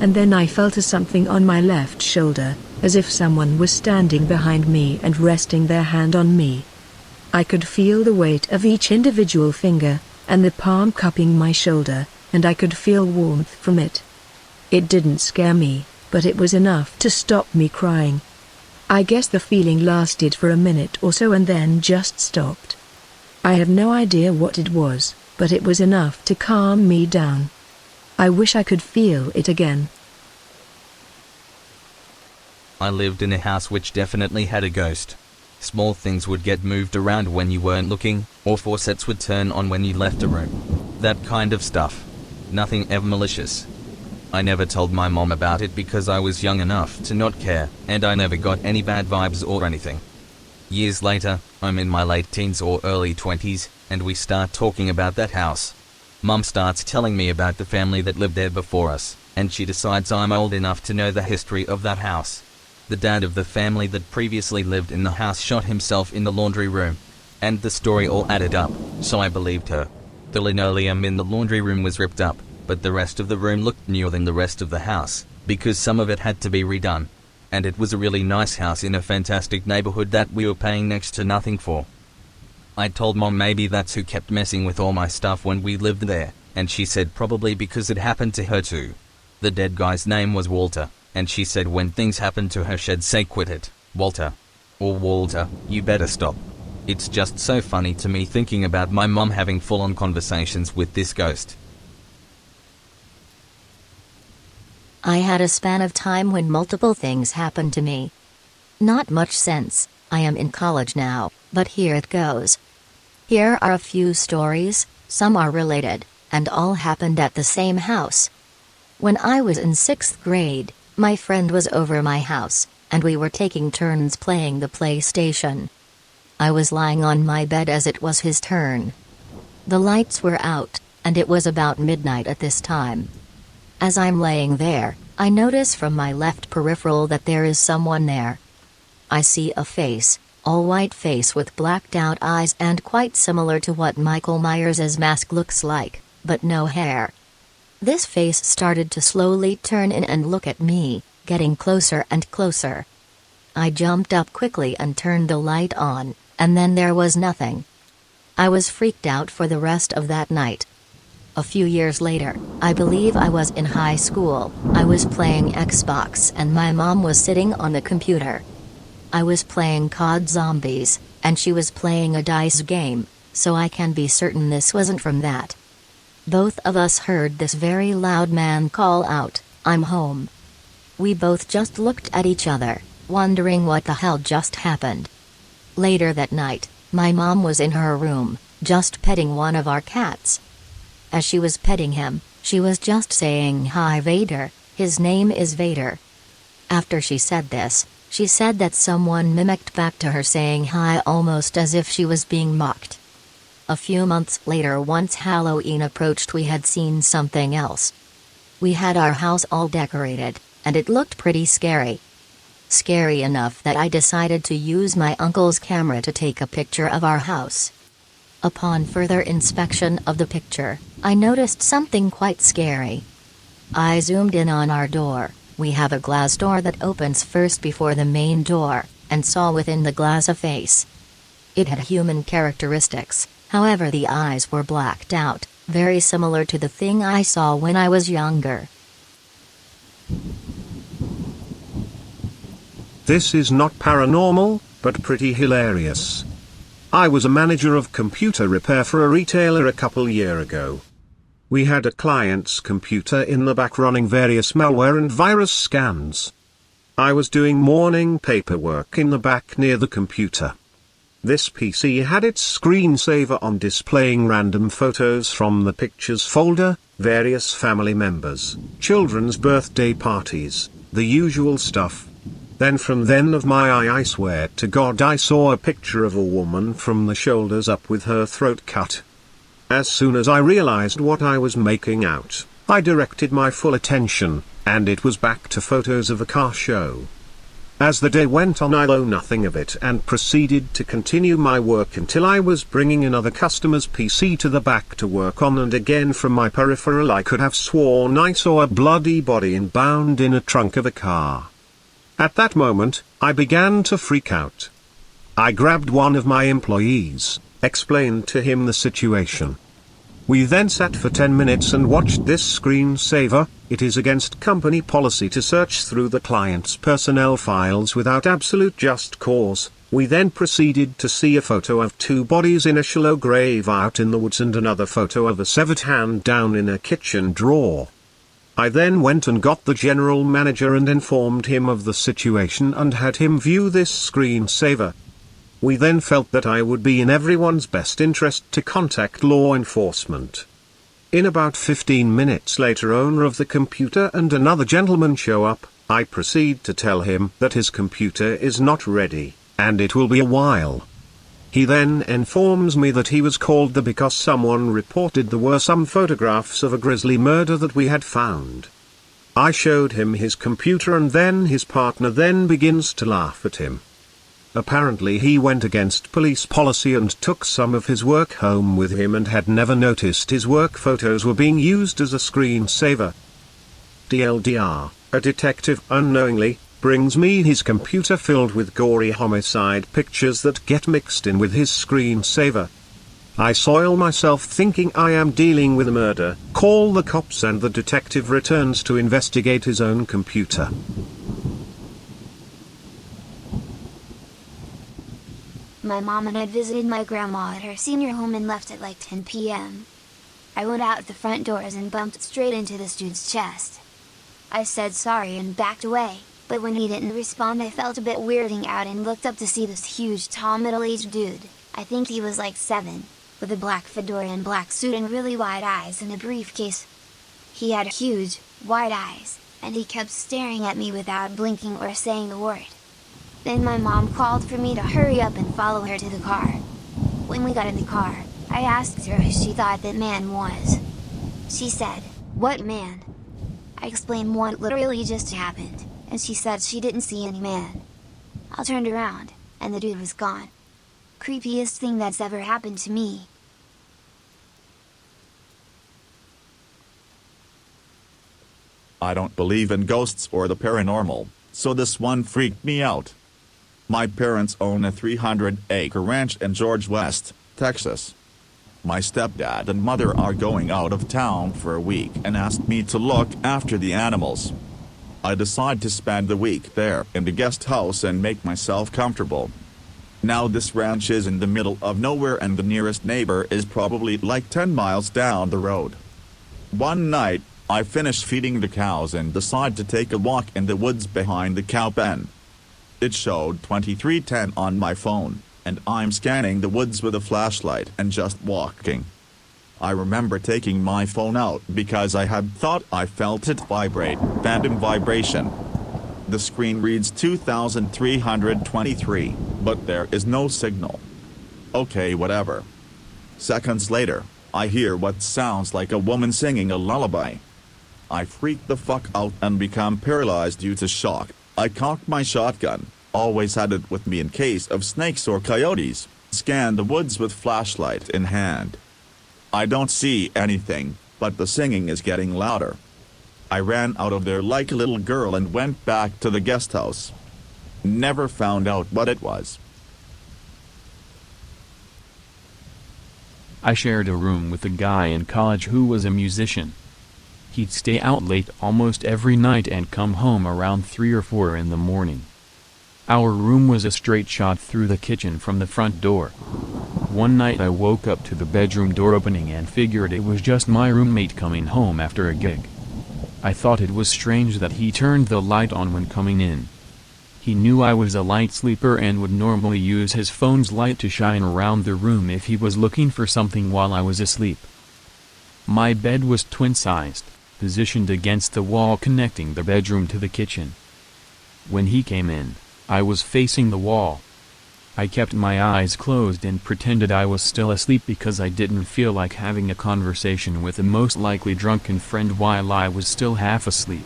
And then I felt something on my left shoulder, as if someone was standing behind me and resting their hand on me. I could feel the weight of each individual finger, and the palm cupping my shoulder, and I could feel warmth from it. It didn't scare me, but it was enough to stop me crying. I guess the feeling lasted for a minute or so and then just stopped. I have no idea what it was, but it was enough to calm me down. I wish I could feel it again. I lived in a house which definitely had a ghost. Small things would get moved around when you weren't looking, or faucets would turn on when you left a room. That kind of stuff. Nothing ever malicious. I never told my mom about it because I was young enough to not care, and I never got any bad vibes or anything. Years later, I'm in my late teens or early 20s, and we start talking about that house. Mum starts telling me about the family that lived there before us, and she decides I'm old enough to know the history of that house. The dad of the family that previously lived in the house shot himself in the laundry room. And the story all added up, so I believed her. The linoleum in the laundry room was ripped up, but the rest of the room looked newer than the rest of the house, because some of it had to be redone. And it was a really nice house in a fantastic neighborhood that we were paying next to nothing for. I told Mom maybe that's who kept messing with all my stuff when we lived there, and she said probably because it happened to her too. The dead guy's name was Walter, and she said when things happened to her she'd say quit it, Walter. Or Walter, you better stop. It's just so funny to me thinking about my mom having full-on conversations with this ghost. I had a span of time when multiple things happened to me. Not much sense. I am in college now, but here it goes. Here are a few stories, some are related, and all happened at the same house. When I was in 6th grade, my friend was over my house, and we were taking turns playing the PlayStation. I was lying on my bed as it was his turn. The lights were out, and it was about midnight at this time. As I'm laying there, I notice from my left peripheral that there is someone there. I see a face, all white face with blacked out eyes and quite similar to what Michael Myers' mask looks like, but no hair. This face started to slowly turn in and look at me, getting closer and closer. I jumped up quickly and turned the light on, and then there was nothing. I was freaked out for the rest of that night. A few years later, I believe I was in high school, I was playing Xbox and my mom was sitting on the computer. I was playing COD Zombies, and she was playing a dice game, so I can be certain this wasn't from that. Both of us heard this very loud man call out, "I'm home." We both just looked at each other, wondering what the hell just happened. Later that night, my mom was in her room, just petting one of our cats. As she was petting him, she was just saying, "Hi Vader, his name is Vader." After she said this, she said that someone mimicked back to her saying hi almost as if she was being mocked. A few months later, once Halloween approached, we had seen something else. We had our house all decorated, and it looked pretty scary. Scary enough that I decided to use my uncle's camera to take a picture of our house. Upon further inspection of the picture, I noticed something quite scary. I zoomed in on our door. We have a glass door that opens first before the main door, and saw within the glass a face. It had human characteristics, however the eyes were blacked out, very similar to the thing I saw when I was younger. This is not paranormal, but pretty hilarious. I was a manager of computer repair for a retailer a couple years ago. We had a client's computer in the back running various malware and virus scans. I was doing morning paperwork in the back near the computer. This PC had its screensaver on displaying random photos from the pictures folder, various family members, children's birthday parties, the usual stuff. Then from then of my eye, I swear to God, I saw a picture of a woman from the shoulders up with her throat cut. As soon as I realized what I was making out, I directed my full attention and it was back to photos of a car show. As the day went on, I knew nothing of it and proceeded to continue my work until I was bringing another customer's PC to the back to work on, and again from my peripheral I could have sworn I saw a bloody body bound in a trunk of a car. At that moment, I began to freak out. I grabbed one of my employees, explained to him the situation. We then sat for 10 minutes and watched this screensaver. It is against company policy to search through the client's personnel files without absolute just cause. We then proceeded to see a photo of two bodies in a shallow grave out in the woods and another photo of a severed hand down in a kitchen drawer. I then went and got the general manager and informed him of the situation and had him view this screensaver. We then felt that it would be in everyone's best interest to contact law enforcement. In about 15 minutes later, owner of the computer and another gentleman show up. I proceed to tell him that his computer is not ready, and it will be a while. He then informs me that he was called there because someone reported there were some photographs of a grisly murder that we had found. I showed him his computer and then his partner then begins to laugh at him. Apparently he went against police policy and took some of his work home with him and had never noticed his work photos were being used as a screensaver. DLDR, a detective unknowingly brings me his computer filled with gory homicide pictures that get mixed in with his screensaver. I soil myself thinking I am dealing with a murder, call the cops, and the detective returns to investigate his own computer. My mom and I visited my grandma at her senior home and left at like 10 p.m. I went out the front doors and bumped straight into this dude's chest. I said sorry and backed away, but when he didn't respond I felt a bit weirding out and looked up to see this huge tall middle-aged dude, I think he was like 7, with a black fedora and black suit and really wide eyes and a briefcase. He had huge, wide eyes, and he kept staring at me without blinking or saying a word. Then my mom called for me to hurry up and follow her to the car. When we got in the car, I asked her who she thought that man was. She said, "What man?" I explained what literally just happened, and she said she didn't see any man. I turned around, and the dude was gone. Creepiest thing that's ever happened to me. I don't believe in ghosts or the paranormal, so this one freaked me out. My parents own a 300-acre ranch in George West, Texas. My stepdad and mother are going out of town for a week and asked me to look after the animals. I decide to spend the week there in the guest house and make myself comfortable. Now this ranch is in the middle of nowhere and the nearest neighbor is probably like 10 miles down the road. One night, I finish feeding the cows and decide to take a walk in the woods behind the cow pen. It showed 23:10 on my phone, and I'm scanning the woods with a flashlight and just walking. I remember taking my phone out because I had thought I felt it vibrate, phantom vibration. The screen reads 2323, but there is no signal. Okay, whatever. Seconds later, I hear what sounds like a woman singing a lullaby. I freak the fuck out and become paralyzed due to shock. I cock my shotgun, always had it with me in case of snakes or coyotes, scan the woods with flashlight in hand. I don't see anything, but the singing is getting louder. I ran out of there like a little girl and went back to the guest house. Never found out what it was. I shared a room with a guy in college who was a musician. He'd stay out late almost every night and come home around 3 or 4 in the morning. Our room was a straight shot through the kitchen from the front door. One night I woke up to the bedroom door opening and figured it was just my roommate coming home after a gig. I thought it was strange that he turned the light on when coming in. He knew I was a light sleeper and would normally use his phone's light to shine around the room if he was looking for something while I was asleep. My bed was twin-sized, positioned against the wall connecting the bedroom to the kitchen. When he came in, I was facing the wall. I kept my eyes closed and pretended I was still asleep because I didn't feel like having a conversation with a most likely drunken friend while I was still half asleep.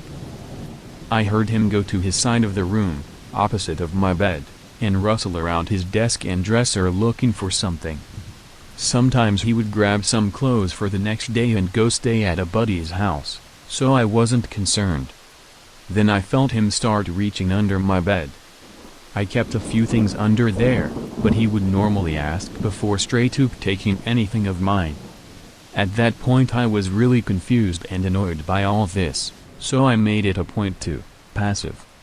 I heard him go to his side of the room, opposite of my bed, and rustle around his desk and dresser looking for something. Sometimes he would grab some clothes for the next day and go stay at a buddy's house, so I wasn't concerned. Then I felt him start reaching under my bed. I kept a few things under there, but he would normally ask before straight up taking anything of mine. At that point I was really confused and annoyed by all this, so I made it a point to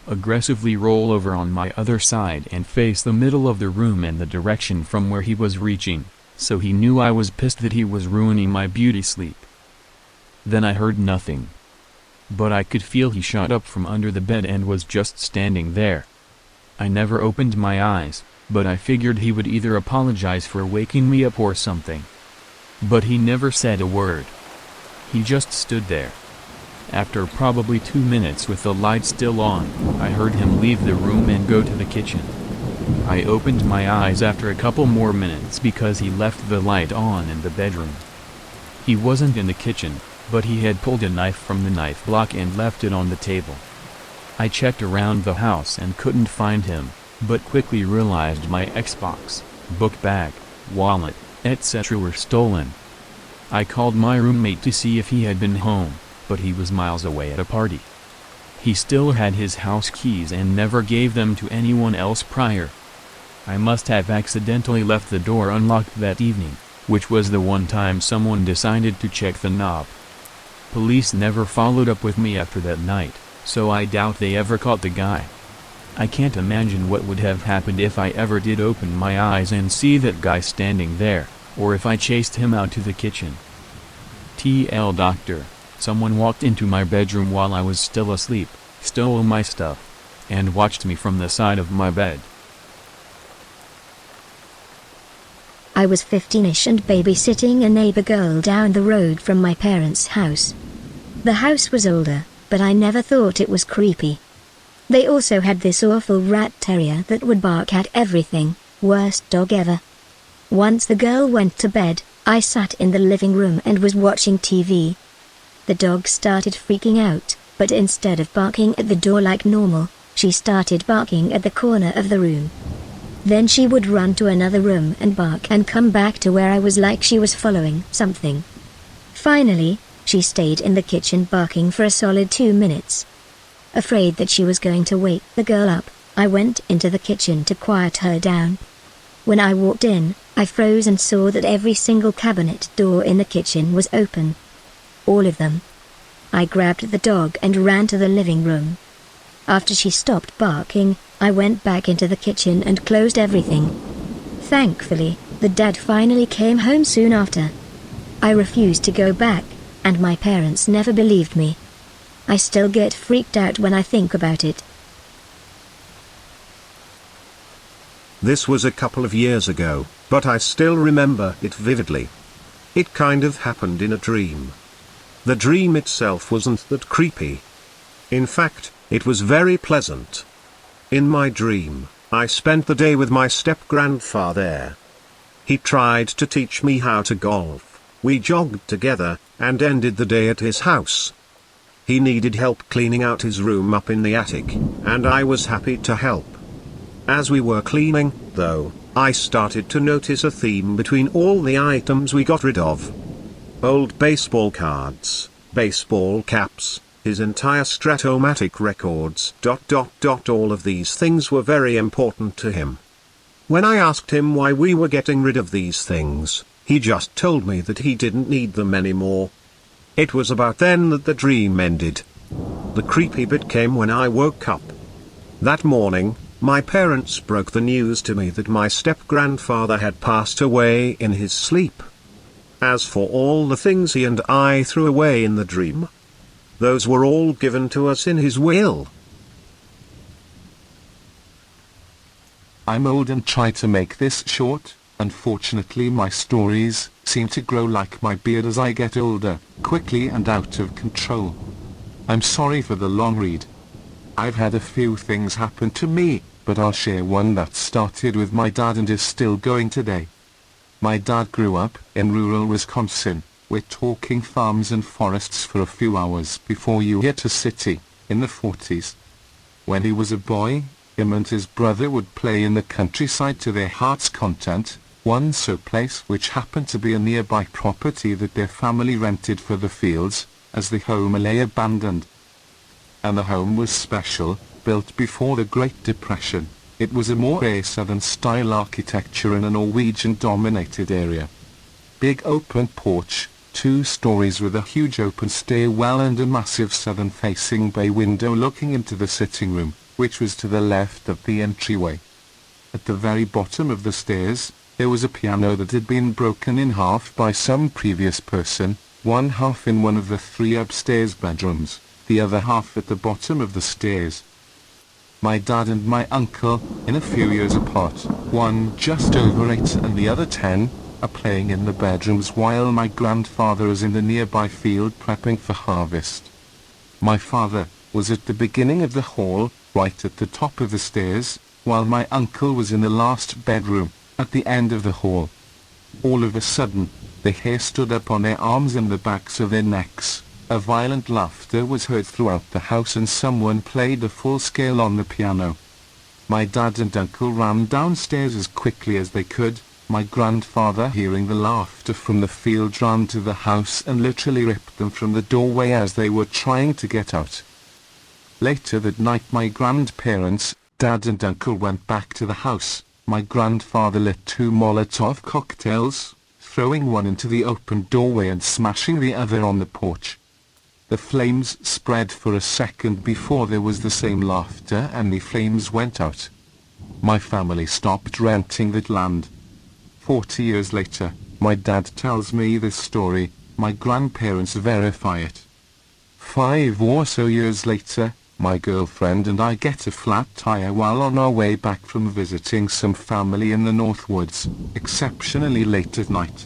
aggressively roll over on my other side and face the middle of the room and the direction from where he was reaching, so he knew I was pissed that he was ruining my beauty sleep. Then I heard nothing. But I could feel he shot up from under the bed and was just standing there. I never opened my eyes, but I figured he would either apologize for waking me up or something. But he never said a word. He just stood there. After probably 2 minutes with the light still on, I heard him leave the room and go to the kitchen. I opened my eyes after a couple more minutes because he left the light on in the bedroom. He wasn't in the kitchen, but he had pulled a knife from the knife block and left it on the table. I checked around the house and couldn't find him, but quickly realized my Xbox, book bag, wallet, etc. were stolen. I called my roommate to see if he had been home, but he was miles away at a party. He still had his house keys and never gave them to anyone else prior. I must have accidentally left the door unlocked that evening, which was the one time someone decided to check the knob. Police never followed up with me after that night, so I doubt they ever caught the guy. I can't imagine what would have happened if I ever did open my eyes and see that guy standing there, or if I chased him out to the kitchen. TL Doctor, someone walked into my bedroom while I was still asleep, stole my stuff, and watched me from the side of my bed. I was 15ish and babysitting a neighbor girl down the road from my parents' house. The house was older, but I never thought it was creepy. They also had this awful rat terrier that would bark at everything, worst dog ever. Once the girl went to bed, I sat in the living room and was watching TV. The dog started freaking out, but instead of barking at the door like normal, she started barking at the corner of the room. Then she would run to another room and bark and come back to where I was like she was following something. Finally, she stayed in the kitchen barking for a solid 2 minutes. Afraid that she was going to wake the girl up, I went into the kitchen to quiet her down. When I walked in, I froze and saw that every single cabinet door in the kitchen was open. All of them. I grabbed the dog and ran to the living room. After she stopped barking, I went back into the kitchen and closed everything. Thankfully, the dad finally came home soon after. I refused to go back, and my parents never believed me. I still get freaked out when I think about it. This was a couple of years ago, but I still remember it vividly. It kind of happened in a dream. The dream itself wasn't that creepy. In fact, it was very pleasant. In my dream, I spent the day with my step-grandfather. He tried to teach me how to golf, we jogged together, and ended the day at his house. He needed help cleaning out his room up in the attic, and I was happy to help. As we were cleaning, though, I started to notice a theme between all the items we got rid of. Old baseball cards, baseball caps, his entire Stratomatic records, all of these things were very important to him. When I asked him why we were getting rid of these things, he just told me that he didn't need them anymore. It was about then that the dream ended. The creepy bit came when I woke up. That morning, my parents broke the news to me that my step-grandfather had passed away in his sleep. As for all the things he and I threw away in the dream, those were all given to us in his will. I'm old and try to make this short. Unfortunately, my stories seem to grow like my beard as I get older, quickly and out of control. I'm sorry for the long read. I've had a few things happen to me, but I'll share one that started with my dad and is still going today. My dad grew up in rural Wisconsin. We're talking farms and forests for a few hours before you hit a city. in the 40s. When he was a boy, him and his brother would play in the countryside to their heart's content, one so place which happened to be a nearby property that their family rented for the fields, as the home lay abandoned. And the home was special, built before the Great Depression. It was a more southern-style architecture in a Norwegian-dominated area. Big open porch, 2 stories with a huge open stairwell and a massive southern-facing bay window looking into the sitting room, which was to the left of the entryway. At the very bottom of the stairs, there was a piano that had been broken in half by some previous person, one half in one of the 3 upstairs bedrooms, the other half at the bottom of the stairs. My dad and my uncle, in a few years apart, one just over 8 and the other 10, are playing in the bedrooms while my grandfather is in the nearby field prepping for harvest. My father was at the beginning of the hall, right at the top of the stairs, while my uncle was in the last bedroom, at the end of the hall. All of a sudden, the hair stood up on their arms and the backs of their necks. A violent laughter was heard throughout the house and someone played a full scale on the piano. My dad and uncle ran downstairs as quickly as they could. My grandfather, hearing the laughter from the field, ran to the house and literally ripped them from the doorway as they were trying to get out. Later that night my grandparents, dad and uncle, went back to the house. My grandfather lit 2 Molotov cocktails, throwing one into the open doorway and smashing the other on the porch. The flames spread for a second before there was the same laughter and the flames went out. My family stopped renting that land. 40 years later, my dad tells me this story, my grandparents verify it. 5 or so years later, my girlfriend and I get a flat tire while on our way back from visiting some family in the Northwoods, exceptionally late at night.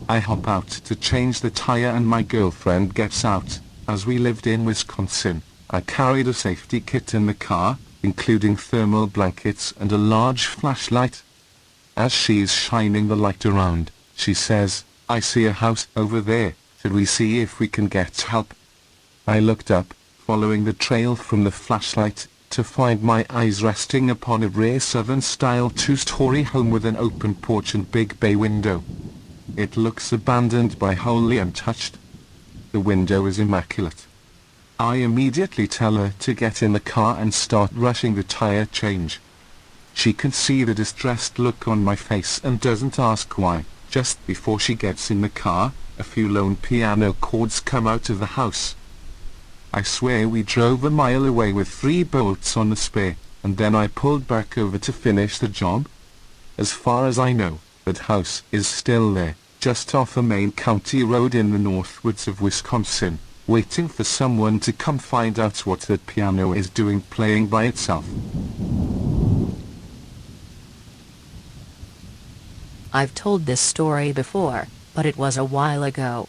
I hop out to change the tire and my girlfriend gets out. As we lived in Wisconsin, I carried a safety kit in the car, including thermal blankets and a large flashlight. As she's shining the light around, she says, "I see a house over there, should we see if we can get help?" I looked up, following the trail from the flashlight, to find my eyes resting upon a rare southern-style 2-story home with an open porch and big bay window. It looks abandoned but wholly untouched. The window is immaculate. I immediately tell her to get in the car and start rushing the tire change. She can see the distressed look on my face and doesn't ask why. Just before she gets in the car, a few lone piano chords come out of the house. I swear we drove a mile away with 3 bolts on the spare, and then I pulled back over to finish the job. As far as I know, that house is still there, just off a main county road in the Northwoods of Wisconsin, waiting for someone to come find out what that piano is doing playing by itself. I've told this story before, but it was a while ago.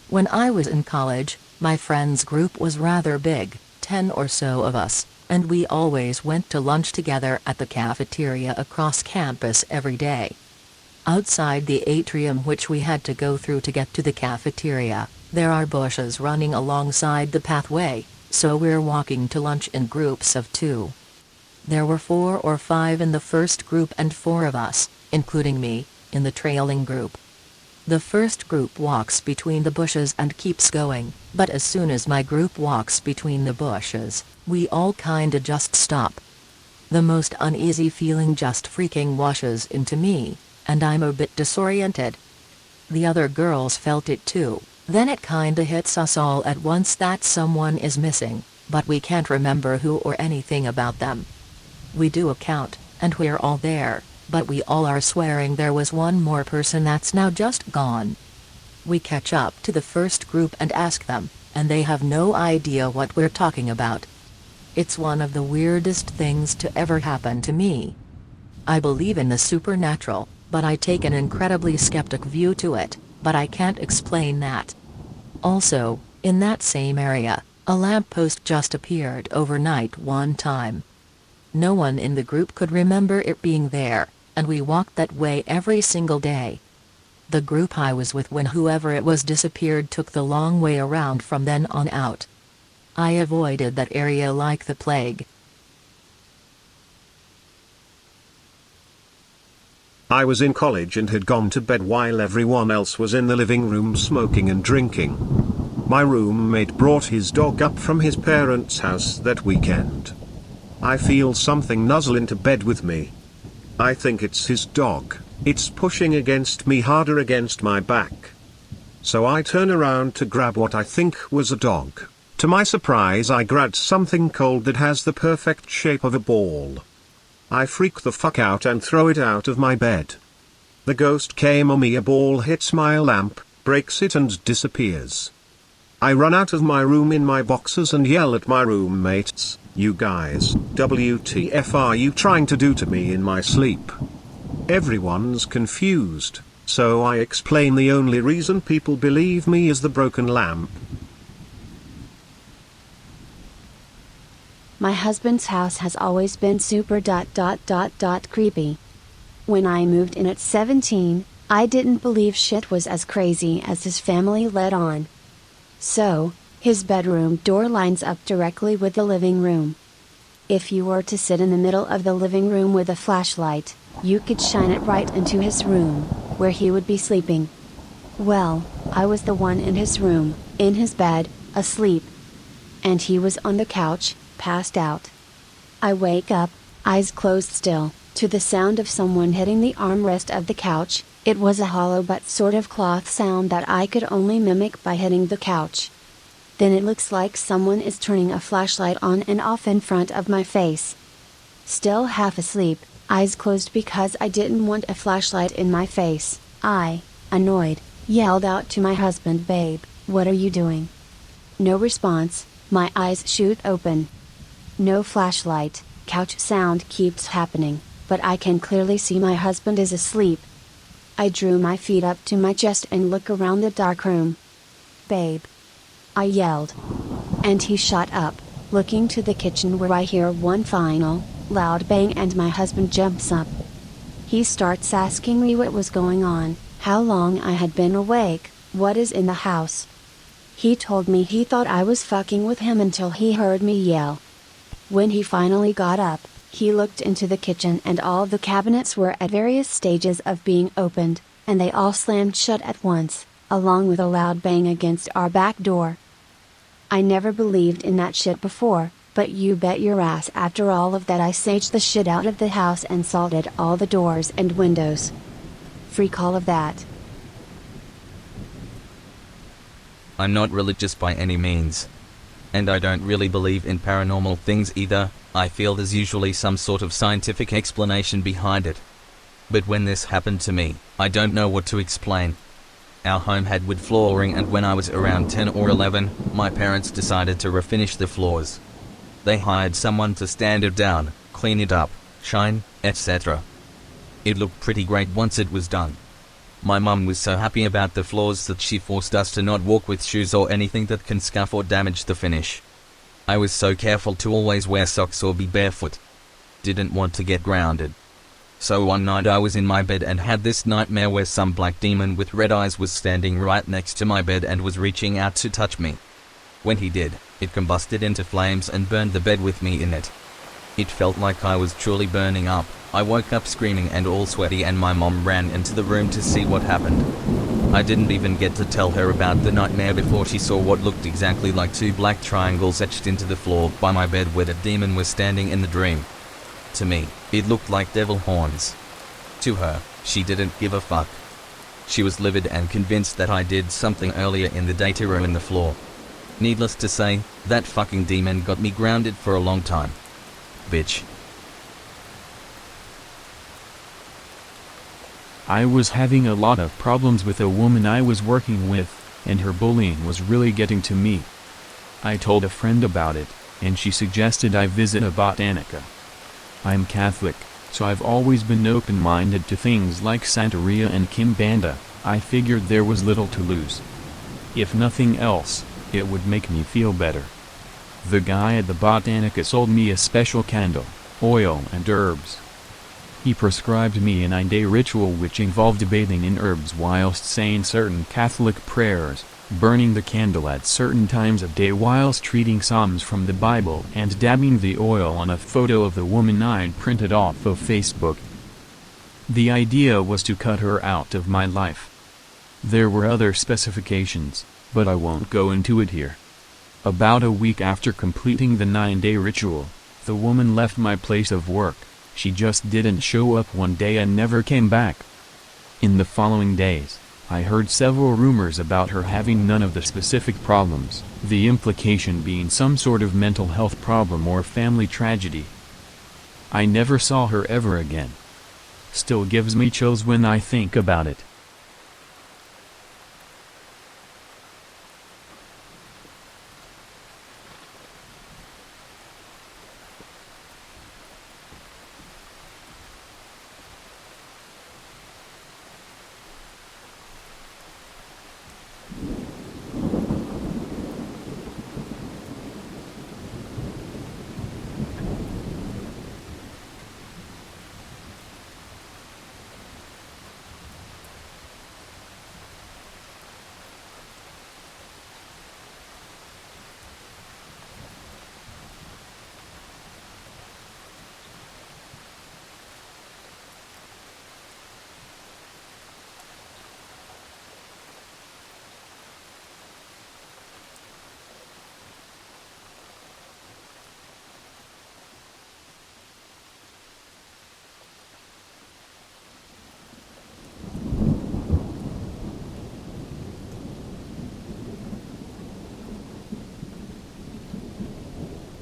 When I was in college, my friends group was rather big, 10 or so of us, and we always went to lunch together at the cafeteria across campus every day. Outside the atrium which we had to go through to get to the cafeteria, there are bushes running alongside the pathway, so we're walking to lunch in groups of 2. There were 4 or 5 in the first group and 4 of us, including me, in the trailing group. The first group walks between the bushes and keeps going, but as soon as my group walks between the bushes, we all kinda just stop. The most uneasy feeling just freaking washes into me, and I'm a bit disoriented. The other girls felt it too. Then it kinda hits us all at once that someone is missing, but we can't remember who or anything about them. We do a count, and we're all there, but we all are swearing there was one more person that's now just gone. We catch up to the first group and ask them, and they have no idea what we're talking about. It's one of the weirdest things to ever happen to me. I believe in the supernatural, but I take an incredibly skeptic view to it, but I can't explain that. Also, in that same area, a lamppost just appeared overnight one time. No one in the group could remember it being there, and we walked that way every single day. The group I was with when whoever it was disappeared took the long way around from then on out. I avoided that area like the plague. I was in college and had gone to bed while everyone else was in the living room smoking and drinking. My roommate brought his dog up from his parents' house that weekend. I feel something nuzzle into bed with me. I think it's his dog. It's pushing against me harder against my back. So I turn around to grab what I think was a dog. To my surprise, I grabbed something cold that has the perfect shape of a ball. I freak the fuck out and throw it out of my bed. The ghost came on me, a ball hits my lamp, breaks it and disappears. I run out of my room in my boxers and yell at my roommates, "You guys, WTF are you trying to do to me in my sleep?" Everyone's confused, so I explain the only reason people believe me is the broken lamp. My husband's house has always been super creepy. When I moved in at 17, I didn't believe shit was as crazy as his family let on. So, his bedroom door lines up directly with the living room. If you were to sit in the middle of the living room with a flashlight, you could shine it right into his room, where he would be sleeping. Well, I was the one in his room, in his bed, asleep. And he was on the couch, passed out. I wake up, eyes closed still, to the sound of someone hitting the armrest of the couch. It was a hollow but sort of cloth sound that I could only mimic by hitting the couch. Then it looks like someone is turning a flashlight on and off in front of my face. Still half asleep, eyes closed because I didn't want a flashlight in my face, I, annoyed, yelled out to my husband, "Babe, what are you doing?" No response, my eyes shoot open. No flashlight, couch sound keeps happening, but I can clearly see my husband is asleep. I drew my feet up to my chest and look around the dark room. "Babe," I yelled. And he shot up, looking to the kitchen where I hear one final, loud bang and my husband jumps up. He starts asking me what was going on, how long I had been awake, what is in the house. He told me he thought I was fucking with him until he heard me yell. When he finally got up, he looked into the kitchen and all the cabinets were at various stages of being opened, and they all slammed shut at once, along with a loud bang against our back door. I never believed in that shit before, but you bet your ass after all of that I saged the shit out of the house and salted all the doors and windows. Freak all of that. I'm not religious by any means. And I don't really believe in paranormal things either. I feel there's usually some sort of scientific explanation behind it. But when this happened to me, I don't know what to explain. Our home had wood flooring, and when I was around 10 or 11, my parents decided to refinish the floors. They hired someone to stand it down, clean it up, shine, etc. It looked pretty great once it was done. My mum was so happy about the floors that she forced us to not walk with shoes or anything that can scuff or damage the finish. I was so careful to always wear socks or be barefoot. Didn't want to get grounded. So one night I was in my bed and had this nightmare where some black demon with red eyes was standing right next to my bed and was reaching out to touch me. When he did, it combusted into flames and burned the bed with me in it. It felt like I was truly burning up. I woke up screaming and all sweaty, and my mom ran into the room to see what happened. I didn't even get to tell her about the nightmare before she saw what looked exactly like two black triangles etched into the floor by my bed where the demon was standing in the dream. To me, it looked like devil horns. To her, she didn't give a fuck. She was livid and convinced that I did something earlier in the day to ruin the floor. Needless to say, that fucking demon got me grounded for a long time. Bitch. I was having a lot of problems with a woman I was working with, and her bullying was really getting to me. I told a friend about it, and she suggested I visit a botanica. I'm Catholic, so I've always been open-minded to things like Santeria and Kimbanda. I figured there was little to lose. If nothing else, it would make me feel better. The guy at the botanica sold me a special candle, oil and herbs. He prescribed me a 9-day ritual which involved bathing in herbs whilst saying certain Catholic prayers, burning the candle at certain times of day whilst reading Psalms from the Bible and dabbing the oil on a photo of the woman I'd printed off of Facebook. The idea was to cut her out of my life. There were other specifications, but I won't go into it here. About a week after completing the 9-day ritual, the woman left my place of work. She just didn't show up one day and never came back. In the following days, I heard several rumors about her having none of the specific problems, the implication being some sort of mental health problem or family tragedy. I never saw her ever again. Still gives me chills when I think about it.